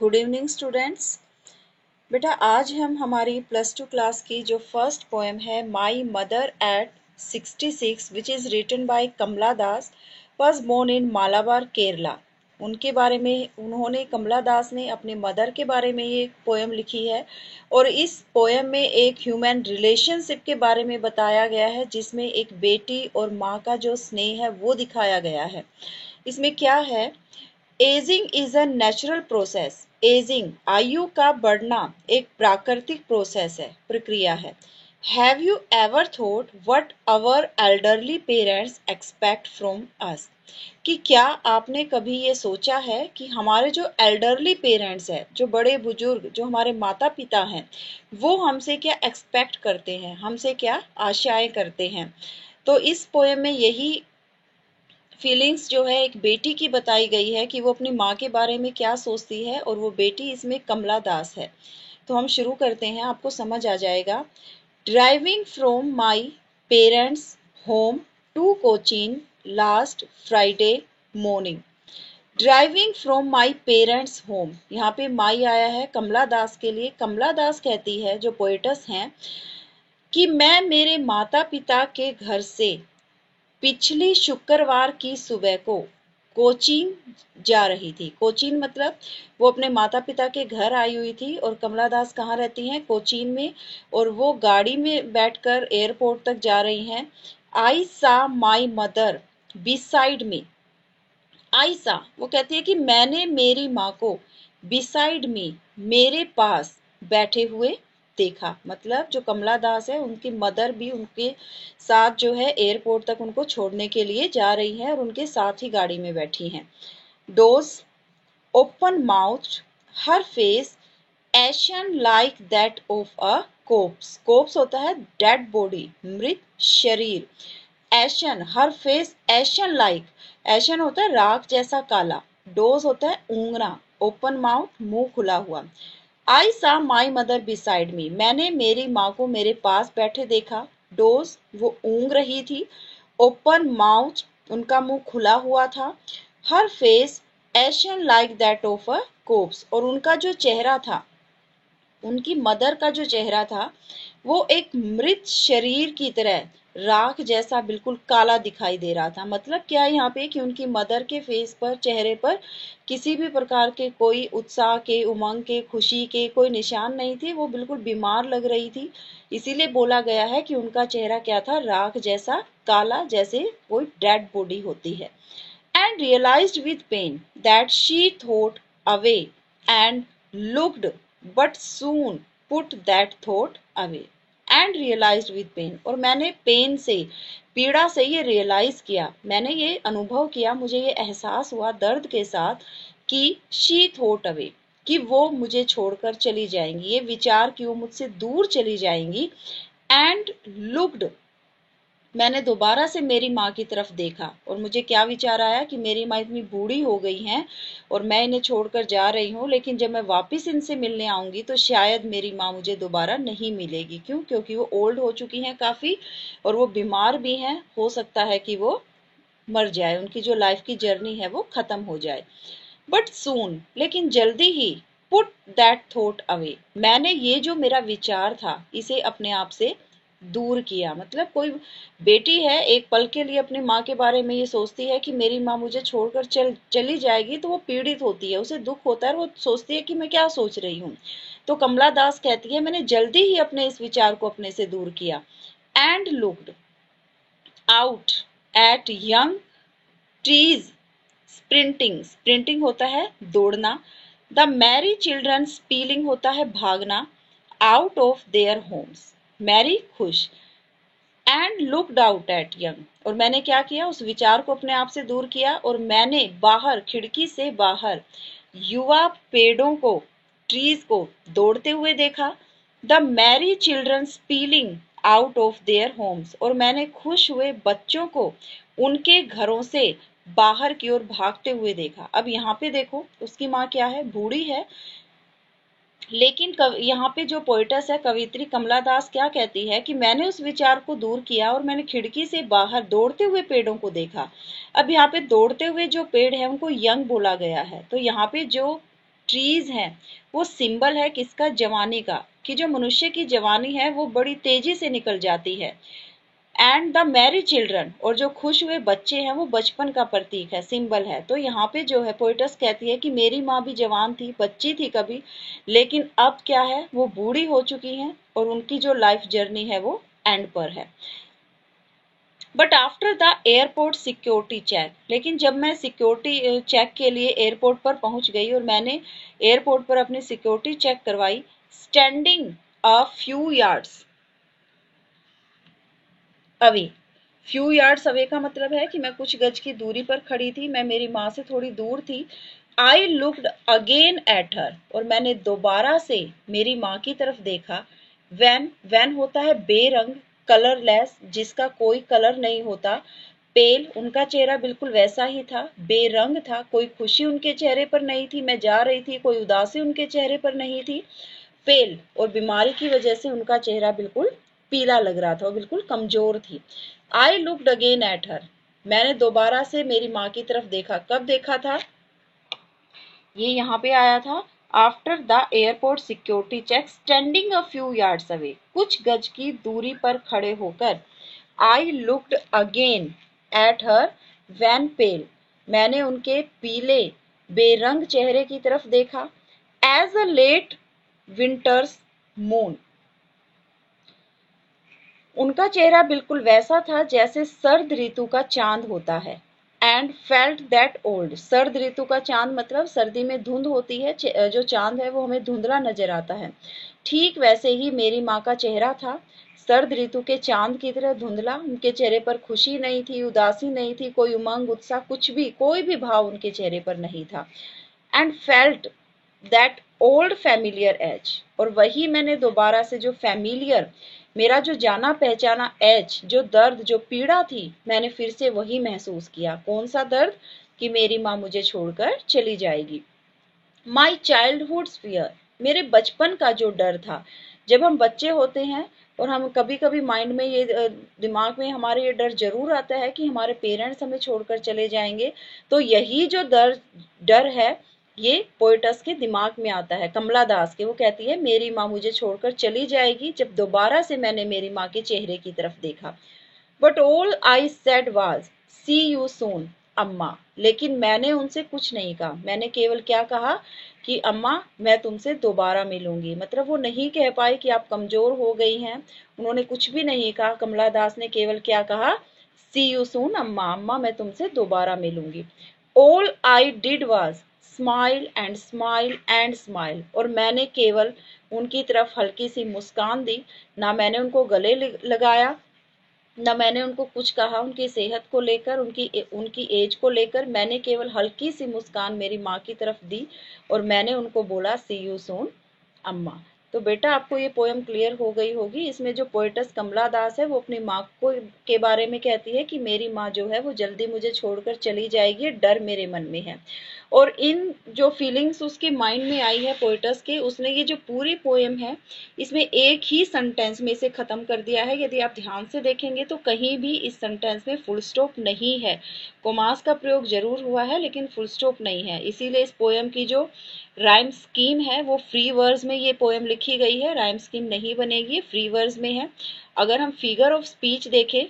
Good evening students. बेटा आज हम हमारी +2 क्लास की जो फर्स्ट पोएम है my mother at 66 which is written by Kamala Das was born in Malabar Kerala, उनके बारे में कमला दास ने अपने मदर के बारे में ये पोएम लिखी है। और इस पोएम में एक ह्यूमन रिलेशनशिप के बारे में बताया गया है जिसमें एक बेटी और माँ का जो स्नेह है वो दिखाया गया है। इसमें क्या है, ageing is a natural process. Ageing आयु का बढ़ना एक प्राकृतिक प्रोसेस है, प्रक्रिया है। Have you ever thought what our elderly parents expect from us, कि क्या आपने कभी ये सोचा है कि हमारे जो एल्डरली पेरेंट्स हैं, जो बड़े बुजुर्ग, जो हमारे माता पिता हैं, वो हमसे क्या एक्सपेक्ट करते हैं, हमसे क्या आशाएं करते हैं। तो इस पोएम में यही फीलिंग्स जो है एक बेटी की बताई गई है कि वो अपनी माँ के बारे में क्या सोचती है, और वो बेटी इसमें कमला दास है। तो हम शुरू करते हैं, आपको समझ आ जाएगा। Driving from my parents home to Cochin last Friday morning. Driving from my parents home, यहाँ पे माई आया है कमला दास के लिए। कमला दास कहती है, जो पोएटस हैं, कि मैं मेरे माता पिता के घर से पिछली शुक्रवार की सुबह को कोचीन जा रही थी। कोचीन मतलब वो अपने माता पिता के घर आई हुई थी। और कमला दास कहाँ रहती हैं? कोचीन में। और वो गाड़ी में बैठकर एयरपोर्ट तक जा रही हैं। आई सा माई मदर बिसाइड मी। आई सा, वो कहती है कि मैंने मेरी माँ को बिसाइड मी, मेरे पास बैठे हुए देखा। मतलब जो कमला दास है, उनकी मदर भी उनके साथ जो है एयरपोर्ट तक उनको छोड़ने के लिए जा रही है और उनके साथ ही गाड़ी में बैठी हैं। Dose open mouth, her face ashen like that of a cops. Cops होता है डेड बॉडी, मृत शरीर। एशन, हर फेस एशन लाइक, एशन होता है राख जैसा काला। डोज होता है ऊंगना। ओपन माउथ, मुंह खुला हुआ। आई सा माई मदर बिसाइड मी, मैंने मेरी माँ को मेरे पास बैठे देखा। डोज, वो ऊंग रही थी। ओपन माउथ, उनका मुंह खुला हुआ था। Her face ashen like that of a corpse, और उनका जो चेहरा था, उनकी मदर का जो चेहरा था, वो एक मृत शरीर की तरह राख जैसा बिल्कुल काला दिखाई दे रहा था। मतलब क्या है यहाँ पे, कि उनकी मदर के फेस पर, चेहरे पर किसी भी प्रकार के कोई उत्साह के, उमंग के, खुशी के कोई निशान नहीं थे। वो बिल्कुल बीमार लग रही थी। इसीलिए बोला गया है कि उनका चेहरा क्या था, राख जैसा काला, जैसे कोई डेड बॉडी होती है। And realised with pain that she thought away and looked but soon put that thought away. And realised with pain, और मैंने पेन से, पीड़ा से ये रियलाइज किया, मैंने ये अनुभव किया, मुझे ये एहसास हुआ दर्द के साथ, कि शी थॉट अवे, कि वो मुझे छोड़कर चली जाएंगी, ये विचार कि वो मुझसे दूर चली जाएंगी। एंड लुक्ड, मैंने दोबारा से मेरी माँ की तरफ देखा, और मुझे क्या विचार आया कि मेरी माँ इतनी बूढ़ी हो गई हैं और मैं इन्हें छोड़कर जा रही हूँ, लेकिन जब मैं वापस इनसे मिलने आऊंगी तो शायद मेरी माँ मुझे दोबारा नहीं मिलेगी। क्यों? क्योंकि वो ओल्ड हो चुकी हैं काफी, और वो बीमार भी हैं। हो सकता है कि वो मर जाए, उनकी जो लाइफ की जर्नी है वो खत्म हो जाए। बट सून, लेकिन जल्दी ही, पुट दैट थॉट अवे, मैंने ये जो मेरा विचार था इसे अपने आप से दूर किया। मतलब कोई बेटी है, एक पल के लिए अपनी माँ के बारे में ये सोचती है कि मेरी माँ मुझे छोड़कर चली जाएगी, तो वो पीड़ित होती है, उसे दुख होता है, और वो सोचती है कि मैं क्या सोच रही हूँ। तो कमला दास कहती है, मैंने जल्दी ही अपने इस विचार को अपने से दूर किया। And looked out at young trees sprinting, sprinting होता है दौड़ना। द मैरी चिल्ड्रन स्पीलिंग होता है भागना। आउट ऑफ देयर होम्स, मैरी खुश। And looked out at young, और मैंने क्या किया, उस विचार को अपने आप से दूर किया, और मैंने बाहर, खिड़की से बाहर, युवा पेड़ों को, ट्रीज को दौड़ते हुए देखा। The Mary children spilling out of their Holmes, और मैंने खुश हुए बच्चों को उनके घरों से बाहर की ओर भागते हुए देखा। अब यहाँ पे देखो, उसकी माँ क्या है, बूढ़ी है, लेकिन यहाँ पे जो पोइटस है, कवित्री कमला दास, क्या कहती है कि मैंने उस विचार को दूर किया और मैंने खिड़की से बाहर दौड़ते हुए पेड़ों को देखा। अब यहाँ पे दौड़ते हुए जो पेड़ है उनको यंग बोला गया है, तो यहाँ पे जो ट्रीज हैं वो सिंबल है किसका, जवानी का, कि जो मनुष्य की जवानी है वो बड़ी तेजी से निकल जाती है। एंड द मैरी चिल्ड्रन, और जो खुश हुए बच्चे हैं वो बचपन का प्रतीक है, सिंबल है। तो यहाँ पे जो है पोइटस कहती है कि मेरी माँ भी जवान थी, बच्ची थी कभी, लेकिन अब क्या है, वो बूढ़ी हो चुकी हैं और उनकी जो लाइफ जर्नी है वो एंड पर है। But after the airport security check, लेकिन जब मैं सिक्योरिटी चेक के लिए एयरपोर्ट पर पहुंच गई और मैंने एयरपोर्ट पर अपनी सिक्योरिटी चेक करवाई, standing a few yards away, few yards away का मतलब है कि मैं कुछ गज की दूरी पर खड़ी थी, मैं मेरी माँ से थोड़ी दूर थी। आई लुक्ड अगेन एट हर, और मैंने दोबारा से मेरी माँ की तरफ देखा। वैन होता है बेरंग, कलरलेस, जिसका कोई कलर नहीं होता। पेल, उनका चेहरा बिल्कुल वैसा ही था, बेरंग था, कोई खुशी उनके चेहरे पर नहीं थी, मैं जा रही थी, कोई उदासी उनके चेहरे पर नहीं थी। पेल, और बीमारी की वजह से उनका चेहरा बिल्कुल पीला लग रहा था, वो बिल्कुल कमजोर थी। आई लुक्ड अगेन एट हर, मैंने दोबारा से मेरी माँ की तरफ देखा। कब देखा था, ये यहाँ पे आया था after the airport security check, standing a few yards away, कुछ गज की दूरी पर खड़े होकर। I looked again at her wan pale, मैंने उनके पीले बेरंग चेहरे की तरफ देखा। As a late winter's moon, उनका चेहरा बिल्कुल वैसा था जैसे सर्द ऋतु का चांद होता है। एंड फेल्ट दैट ओल्ड, सर्द ऋतु का चांद मतलब सर्दी में धुंध होती है, जो चांद है वो हमें धुंधला नजर आता है। ठीक वैसे ही मेरी माँ का चेहरा था, सर्द ऋतु के चांद की तरह धुंधला। उनके चेहरे पर खुशी नहीं थी, उदासी नहीं थी, कोई उमंग उत्साह कुछ भी, कोई भी भाव उनके चेहरे पर नहीं था। And felt that old familiar ache, और वही मैंने दोबारा से जो फैमिलियर, मेरा जो जाना पहचाना एज, जो दर्द, जो पीड़ा थी, मैंने फिर से वही महसूस किया। कौन सा दर्द, कि मेरी माँ मुझे छोड़कर चली जाएगी। माई चाइल्डहुड फियर, मेरे बचपन का जो डर था। जब हम बच्चे होते हैं और हम कभी कभी माइंड में ये दिमाग में हमारे ये डर जरूर आता है कि हमारे पेरेंट्स हमें छोड़कर चले जाएंगे, तो यही जो डर है ये पोएटस के दिमाग में आता है, कमला दास के। वो कहती है मेरी माँ मुझे छोड़कर चली जाएगी, जब दोबारा से मैंने मेरी माँ के चेहरे की तरफ देखा। But all I said was see you soon Amma, लेकिन मैंने उनसे कुछ नहीं कहा, मैंने केवल क्या कहा कि अम्मा मैं तुमसे दोबारा मिलूंगी। मतलब वो नहीं कह पाई कि आप कमजोर हो गई हैं, उन्होंने कुछ भी नहीं कहा। कमला दास ने केवल क्या कहा, सी यू सून अम्मा, अम्मा मैं तुमसे दोबारा मिलूंगी। All I did was smile and smile and smile, और मैंने केवल उनकी तरफ हल्की सी मुस्कान दी, ना मैंने उनको गले लगाया, ना मैंने उनको कुछ कहा उनकी सेहत को लेकर, उनकी उनकी एज को लेकर। मैंने केवल हल्की सी मुस्कान मेरी माँ की तरफ दी और मैंने उनको बोला सी यू सून अम्मा। तो बेटा आपको ये पोयम क्लियर हो गई होगी। इसमें जो पोएटस कमला दास है वो अपनी माँ को के बारे में कहती है कि मेरी माँ जो है वो जल्दी मुझे छोड़कर चली जाएगी, डर मेरे मन में है। और इन जो फीलिंग्स उसके माइंड में आई है पोएटस के, उसने ये जो पूरी पोएम है इसमें एक ही सेंटेंस में इसे खत्म कर दिया है। यदि आप ध्यान से देखेंगे तो कहीं भी इस सेंटेंस में फुल स्टॉप नहीं है, कोमास का प्रयोग जरूर हुआ है लेकिन फुल स्टॉप नहीं है। इसीलिए इस पोएम की जो राइम स्कीम है वो फ्री वर्ड्स में ये पोएम लिखी गई है, राइम स्कीम नहीं बनेगी, फ्री वर्ड्स में है। अगर हम फिगर ऑफ स्पीच देखें,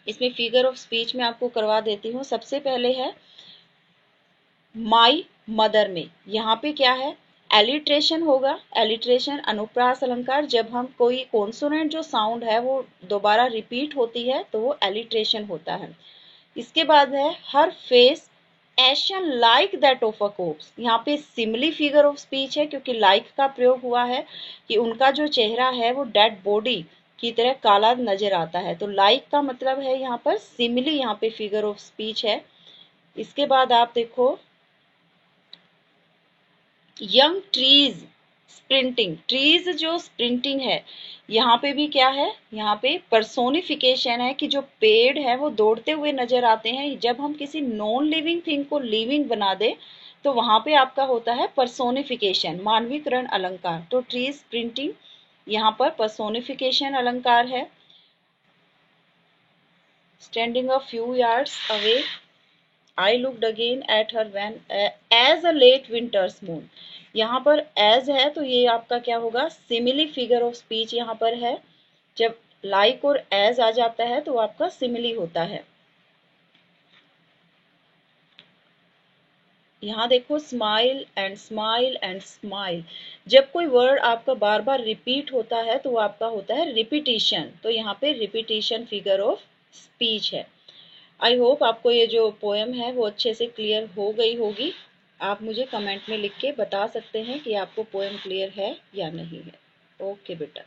इसमें फिगर ऑफ स्पीच में आपको करवा देती हूँ। सबसे पहले है माई मदर में, यहाँ पे क्या है, एलिट्रेशन होगा। एलिट्रेशन अनुप्रास अलंकार, जब हम कोई कॉन्सोनेंट जो साउंड है वो दोबारा रिपीट होती है तो वो एलिट्रेशन होता है। इसके बाद है her face ashen like that of a corpse, यहाँ पे सिमली फिगर ऑफ स्पीच है क्योंकि लाइक का प्रयोग हुआ है कि उनका जो चेहरा है वो डेड बॉडी की तरह काला नजर आता है। तो लाइक का मतलब है यहाँ पर सिमली, यहाँ पे फिगर ऑफ स्पीच है। इसके बाद आप देखो यंग ट्रीज स्प्रिंटिंग, ट्रीज जो स्प्रिंटिंग है, यहाँ पे भी क्या है, यहाँ पे पर्सोनिफिकेशन है कि जो पेड़ है वो दौड़ते हुए नजर आते हैं। जब हम किसी नॉन लिविंग थिंग को लिविंग बना दे तो वहां पे आपका होता है पर्सोनिफिकेशन, मानवीकरण अलंकार। तो ट्रीज स्प्रिंटिंग यहाँ पर पर्सोनिफिकेशन अलंकार है। Standing a few yards away, I looked again at her when as a late winter's moon. यहाँ पर एज है तो ये आपका क्या होगा, सिमिली फिगर ऑफ स्पीच यहाँ पर है। जब लाइक और एज आ जाता है तो आपका सिमिली होता है। यहाँ देखो smile and smile and smile, जब कोई वर्ड आपका बार बार रिपीट होता है तो आपका होता है रिपीटिशन, तो यहाँ पे रिपीटिशन फिगर ऑफ स्पीच है। आई होप आपको ये जो पोएम है वो अच्छे से क्लियर हो गई होगी। आप मुझे कमेंट में लिख के बता सकते हैं कि आपको पोएम क्लियर है या नहीं है। ओके बेटा।